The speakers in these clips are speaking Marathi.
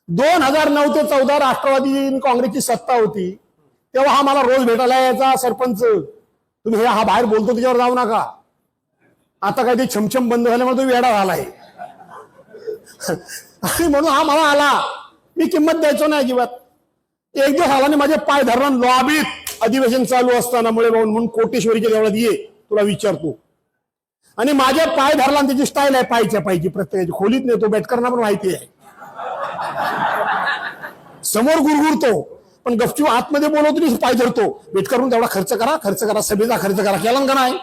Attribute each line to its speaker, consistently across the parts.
Speaker 1: 2009 ते 14 राष्ट्रवादी काँग्रेसची सत्ता होती, तेव्हा हा मला रोज भेटायला यायचा, सरपंच तुम्ही हा बाहेर बोलतो त्याच्यावर जाऊ नका, आता काय ते छमछम बंद झाल्यामुळे तो वेडा झालाय. आणि म्हणून हा मला आला, मी किंमत द्यायचो नाही अजिबात. एक दिवस आला आणि माझे पाय धरला, लॉबीत अधिवेशन चालू असताना मुळे म्हणून कोटेश्वरीच्या देवळात ये तुला विचारतो, आणि माझे पाय धरला. आणि त्याची स्टाईल आहे पायच्या पायची, प्रत्येकाची खोलीत नेतो, बेटकरना पण माहिती आहे, समोर गुरगुरतो पण गपचूप आतमध्ये बोलवतो आणि पाय धरतो. बेटकरून तेवढा खर्च करा, सभेचा खर्च करा, केला का नाही?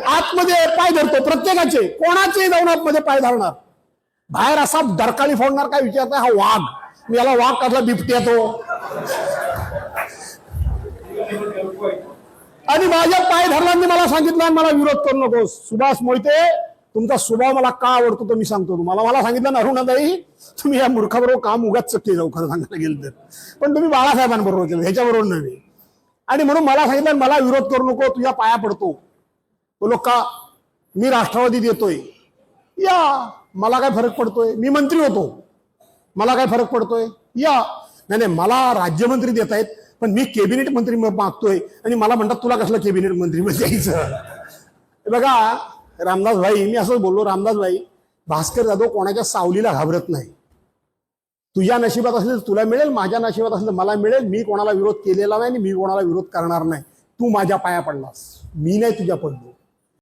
Speaker 1: आतमध्ये पाय धरतो प्रत्येकाचे, कोणाचे जाऊन आतमध्ये पाय धरणार, बाहेर असा डरकाळी फोडणार. काय विचारताय? हा वाघ, मी याला वाघ कसला बिबट्या तो. आणि माझ्या पाय धरल्याने मला सांगितलं, मला विरोध करू नकोस. सुभाष मोहिते, तुमचा स्वभाव मला का आवडतो तो मी सांगतो तुम्हाला. मला सांगितलं ना, अरुणाताई तुम्ही या मूर्खाबरोबर काम उगाच चक्की जाऊ, खरं सांगायला गेलं तर, पण तुम्ही बाळासाहेबांबरोबर केलं, ह्याच्याबरोबर नव्हे. आणि म्हणून मला सांगितलं, मला विरोध करू नको, तुझ्या पाया पडतो. बोलो का? मी राष्ट्रवादी देतोय, या, मला काय फरक पडतोय, मी मंत्री होतो, मला काय फरक पडतोय, या. नाही नाही, मला राज्यमंत्री देत आहेत, पण मी कॅबिनेट मंत्री मागतोय, आणि मला म्हणतात तुला कसलं कॅबिनेट मंत्री द्यायचं. बघा रामदास भाई, मी असंच बोललो, रामदास भाई, भास्कर जाधव कोणाच्या सावलीला घाबरत नाही. तुझ्या नशिबात असलं तर तुला मिळेल, माझ्या नशिबात असलं तर मला मिळेल. मी कोणाला विरोध केलेला नाही आणि मी कोणाला विरोध करणार नाही. तू माझ्या पाया पडलास, मी नाही तुझ्या पडलो.